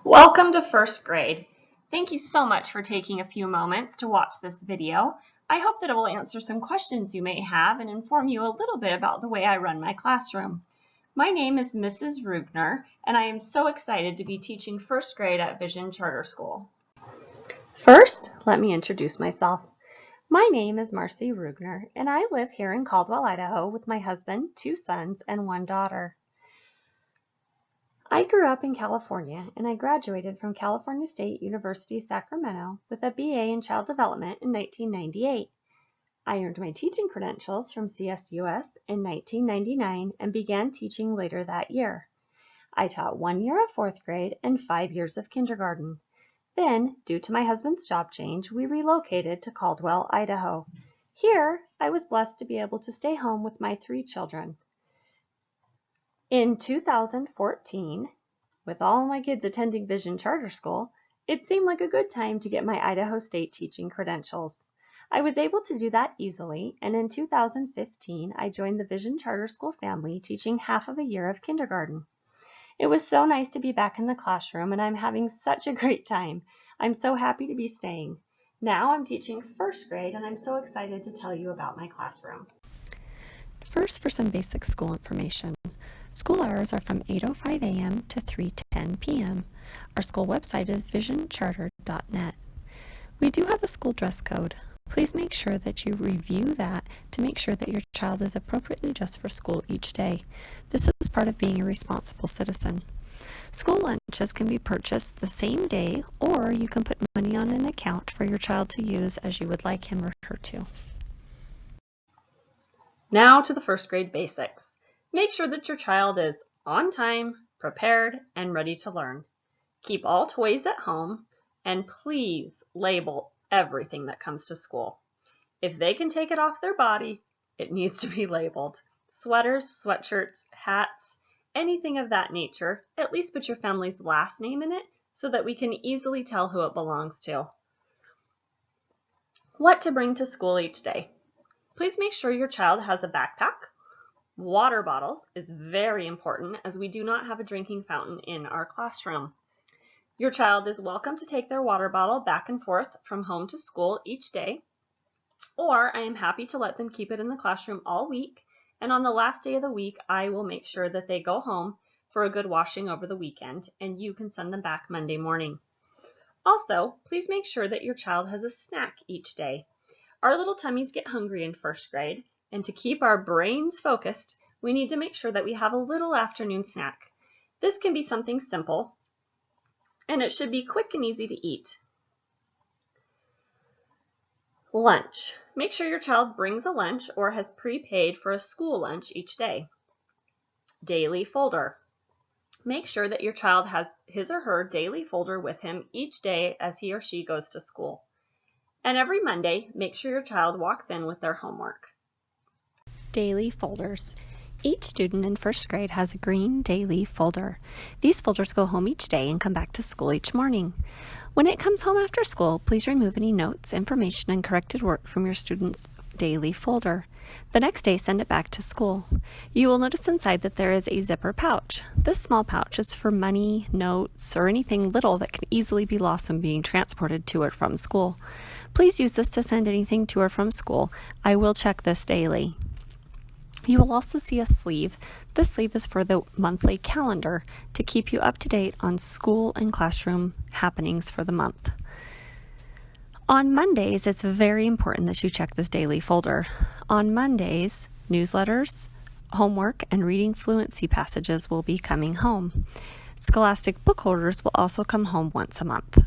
Welcome to first grade. Thank you so much for taking a few moments to watch this video. I hope that it will answer some questions you may have and inform you a little bit about the way I run my classroom. My name is Mrs. Rugner, and I am so excited to be teaching first grade at Vision Charter School. First, let me introduce myself. My name is Marcy Rugner, and I live here in Caldwell, Idaho with my husband, 2 sons, and 1 daughter. I grew up in California, and I graduated from California State University, Sacramento with a BA in Child Development in 1998. I earned my teaching credentials from CSUS in 1999 and began teaching later that year. I taught 1 year of 4th grade and 5 years of kindergarten. Then, due to my husband's job change, we relocated to Caldwell, Idaho. Here, I was blessed to be able to stay home with my 3 children. In 2014, with all my kids attending Vision Charter School, it seemed like a good time to get my Idaho State teaching credentials. I was able to do that easily, and in 2015, I joined the Vision Charter School family, teaching half of a year of kindergarten. It was so nice to be back in the classroom, and I'm having such a great time. I'm so happy to be staying. Now I'm teaching first grade, and I'm so excited to tell you about my classroom. First, for some basic school information. School hours are from 8:05 a.m. to 3:10 p.m. Our school website is visioncharter.net. We do have a school dress code. Please make sure that you review that to make sure that your child is appropriately dressed for school each day. This is part of being a responsible citizen. School lunches can be purchased the same day, or you can put money on an account for your child to use as you would like him or her to. Now to the first grade basics. Make sure that your child is on time, prepared, and ready to learn. Keep all toys at home, and please label everything that comes to school. If they can take it off their body, it needs to be labeled. Sweaters, sweatshirts, hats, anything of that nature, at least put your family's last name in it so that we can easily tell who it belongs to. What to bring to school each day. Please make sure your child has a backpack. Water bottles is very important as we do not have a drinking fountain in our classroom. Your child is welcome to take their water bottle back and forth from home to school each day, or I am happy to let them keep it in the classroom all week, and on the last day of the week, I will make sure that they go home for a good washing over the weekend, and you can send them back Monday morning. Also, please make sure that your child has a snack each day. Our little tummies get hungry in first grade, and to keep our brains focused, we need to make sure that we have a little afternoon snack. This can be something simple, and it should be quick and easy to eat. Lunch. Make sure your child brings a lunch or has prepaid for a school lunch each day. Daily folder. Make sure that your child has his or her daily folder with him each day as he or she goes to school. And every Monday, make sure your child walks in with their homework. Daily folders. Each student in first grade has a green daily folder. These folders go home each day and come back to school each morning. When it comes home after school, please remove any notes, information, and corrected work from your student's daily folder. The next day, send it back to school. You will notice inside that there is a zipper pouch. This small pouch is for money, notes, or anything little that can easily be lost when being transported to or from school. Please use this to send anything to or from school. I will check this daily. You will also see a sleeve. This sleeve is for the monthly calendar to keep you up to date on school and classroom happenings for the month. On Mondays, it's very important that you check this daily folder. On Mondays, newsletters, homework, and reading fluency passages will be coming home. Scholastic book holders will also come home once a month.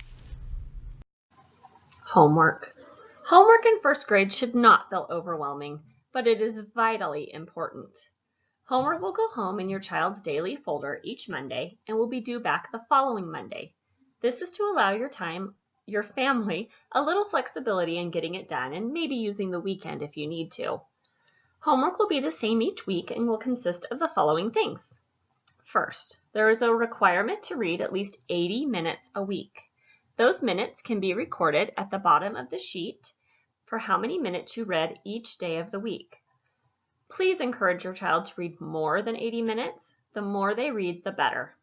Homework. Homework in first grade should not feel overwhelming, but it is vitally important. Homework will go home in your child's daily folder each Monday and will be due back the following Monday. This is to allow your family, a little flexibility in getting it done and maybe using the weekend if you need to. Homework will be the same each week and will consist of the following things. First, there is a requirement to read at least 80 minutes a week. Those minutes can be recorded at the bottom of the sheet for how many minutes you read each day of the week. Please encourage your child to read more than 80 minutes. The more they read, the better.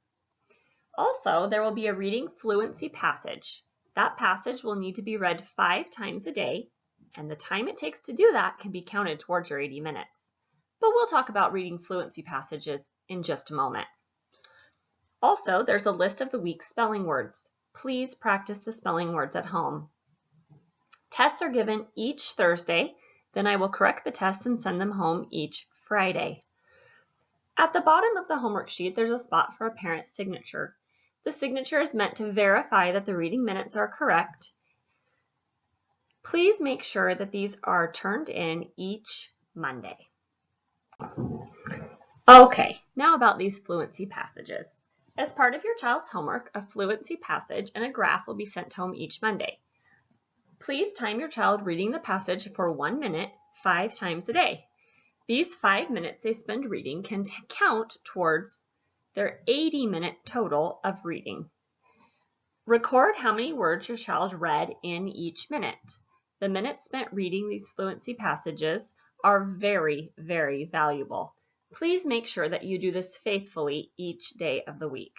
Also, there will be a reading fluency passage. That passage will need to be read 5 times a day, and the time it takes to do that can be counted towards your 80 minutes. But we'll talk about reading fluency passages in just a moment. Also, there's a list of the week's spelling words. Please practice the spelling words at home. Tests are given each Thursday, then I will correct the tests and send them home each Friday. At the bottom of the homework sheet, there's a spot for a parent's signature. The signature is meant to verify that the reading minutes are correct. Please make sure that these are turned in each Monday. Okay, now about these fluency passages. As part of your child's homework, a fluency passage and a graph will be sent home each Monday. Please time your child reading the passage for 1 minute 5 times a day. These 5 minutes they spend reading can count towards their 80-minute total of reading. Record how many words your child read in each minute. The minutes spent reading these fluency passages are very, very valuable. Please make sure that you do this faithfully each day of the week.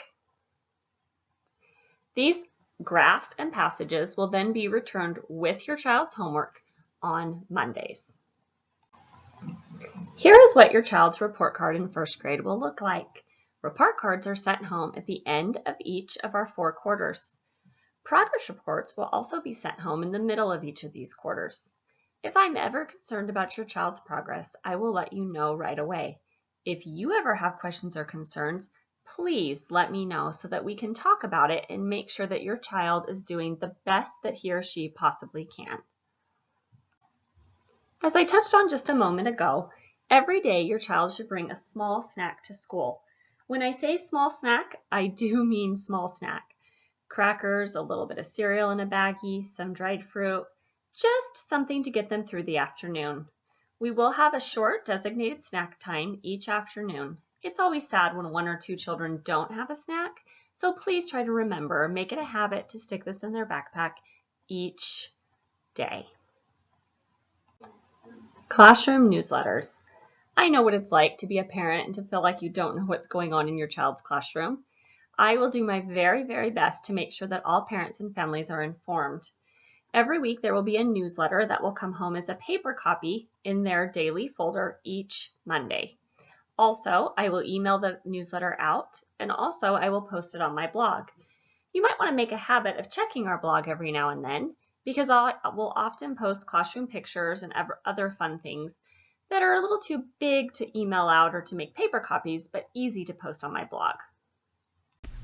These graphs and passages will then be returned with your child's homework on Mondays. Here is what your child's report card in first grade will look like. Report cards are sent home at the end of each of our 4 quarters. Progress reports will also be sent home in the middle of each of these quarters. If I'm ever concerned about your child's progress, I will let you know right away. If you ever have questions or concerns, please let me know so that we can talk about it and make sure that your child is doing the best that he or she possibly can. As I touched on just a moment ago, every day your child should bring a small snack to school. When I say small snack, I do mean small snack. Crackers, a little bit of cereal in a baggie, some dried fruit, just something to get them through the afternoon. We will have a short designated snack time each afternoon. It's always sad when 1 or 2 children don't have a snack, so please try to remember, make it a habit to stick this in their backpack each day. Classroom newsletters. I know what it's like to be a parent and to feel like you don't know what's going on in your child's classroom. I will do my very, very best to make sure that all parents and families are informed. Every week there will be a newsletter that will come home as a paper copy in their daily folder each Monday. Also, I will email the newsletter out, and also I will post it on my blog. You might want to make a habit of checking our blog every now and then, because I will often post classroom pictures and other fun things that are a little too big to email out or to make paper copies, but easy to post on my blog.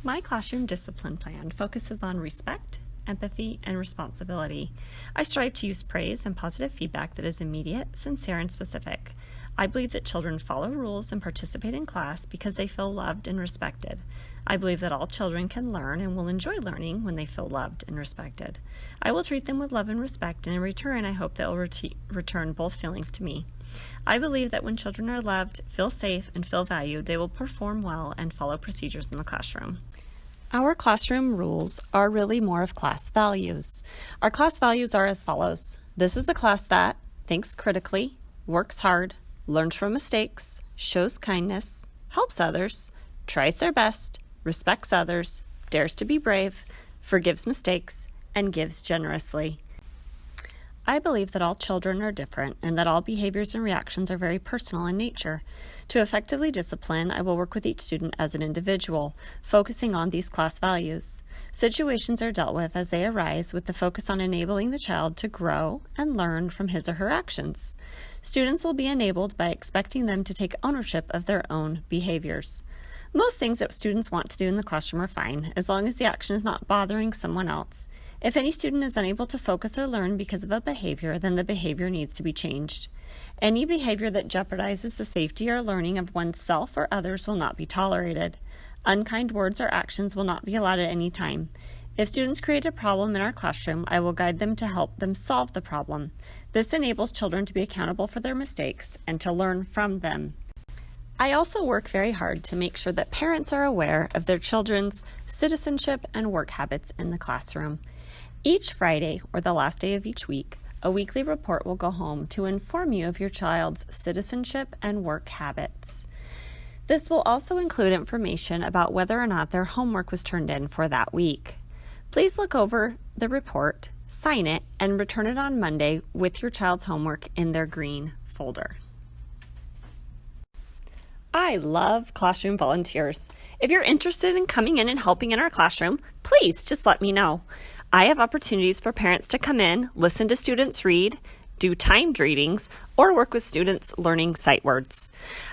My classroom discipline plan focuses on respect, empathy, and responsibility. I strive to use praise and positive feedback that is immediate, sincere, and specific. I believe that children follow rules and participate in class because they feel loved and respected. I believe that all children can learn and will enjoy learning when they feel loved and respected. I will treat them with love and respect, and in return, I hope they will return both feelings to me. I believe that when children are loved, feel safe, and feel valued, they will perform well and follow procedures in the classroom. Our classroom rules are really more of class values. Our class values are as follows. This is a class that thinks critically, works hard, learns from mistakes, shows kindness, helps others, tries their best, respects others, dares to be brave, forgives mistakes, and gives generously. I believe that all children are different and that all behaviors and reactions are very personal in nature. To effectively discipline, I will work with each student as an individual, focusing on these class values. Situations are dealt with as they arise with the focus on enabling the child to grow and learn from his or her actions. Students will be enabled by expecting them to take ownership of their own behaviors. Most things that students want to do in the classroom are fine, as long as the action is not bothering someone else. If any student is unable to focus or learn because of a behavior, then the behavior needs to be changed. Any behavior that jeopardizes the safety or learning of oneself or others will not be tolerated. Unkind words or actions will not be allowed at any time. If students create a problem in our classroom, I will guide them to help them solve the problem. This enables children to be accountable for their mistakes and to learn from them. I also work very hard to make sure that parents are aware of their children's citizenship and work habits in the classroom. Each Friday, or the last day of each week, a weekly report will go home to inform you of your child's citizenship and work habits. This will also include information about whether or not their homework was turned in for that week. Please look over the report, sign it, and return it on Monday with your child's homework in their green folder. I love classroom volunteers. If you're interested in coming in and helping in our classroom, please just let me know. I have opportunities for parents to come in, listen to students read, do timed readings, or work with students learning sight words.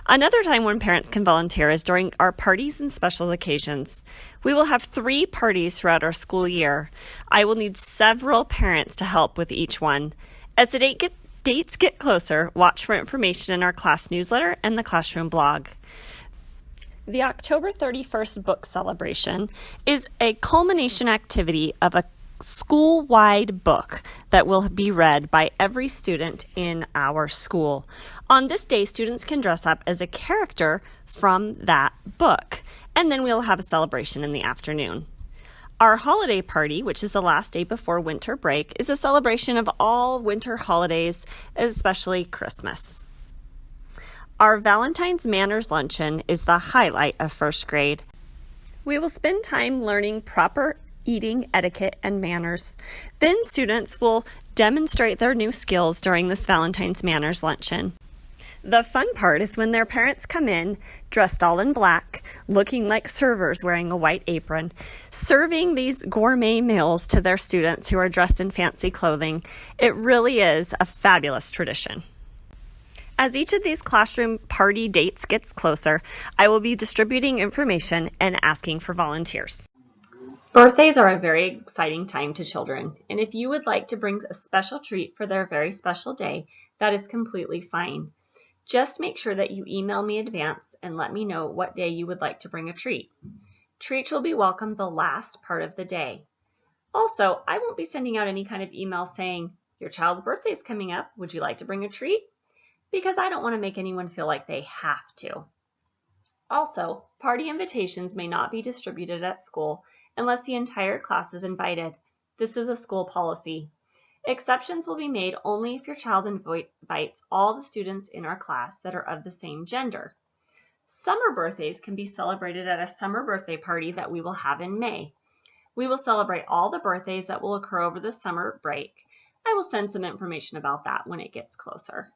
Another time when parents can volunteer is during our parties and special occasions. We will have 3 parties throughout our school year. I will need several parents to help with each one. As the dates get closer, watch for information in our class newsletter and the classroom blog. The October 31st book celebration is a culmination activity of a school-wide book that will be read by every student in our school. On this day, students can dress up as a character from that book, and then we'll have a celebration in the afternoon. Our holiday party, which is the last day before winter break, is a celebration of all winter holidays, especially Christmas. Our Valentine's Manners Luncheon is the highlight of first grade. We will spend time learning proper eating etiquette and manners. Then students will demonstrate their new skills during this Valentine's Manners Luncheon. The fun part is when their parents come in, dressed all in black, looking like servers wearing a white apron, serving these gourmet meals to their students who are dressed in fancy clothing. It really is a fabulous tradition. As each of these classroom party dates gets closer, I will be distributing information and asking for volunteers. Birthdays are a very exciting time to children, and if you would like to bring a special treat for their very special day, that is completely fine. Just make sure that you email me in advance and let me know what day you would like to bring a treat. Treats will be welcome the last part of the day. Also, I won't be sending out any kind of email saying, your child's birthday is coming up, would you like to bring a treat? Because I don't want to make anyone feel like they have to. Also, party invitations may not be distributed at school unless the entire class is invited. This is a school policy. Exceptions will be made only if your child invites all the students in our class that are of the same gender. Summer birthdays can be celebrated at a summer birthday party that we will have in May. We will celebrate all the birthdays that will occur over the summer break. I will send some information about that when it gets closer.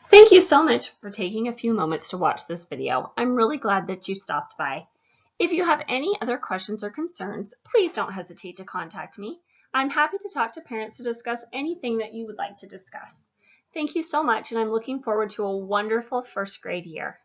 Thank you so much for taking a few moments to watch this video. I'm really glad that you stopped by. If you have any other questions or concerns, please don't hesitate to contact me. I'm happy to talk to parents to discuss anything that you would like to discuss. Thank you so much, and I'm looking forward to a wonderful first grade year.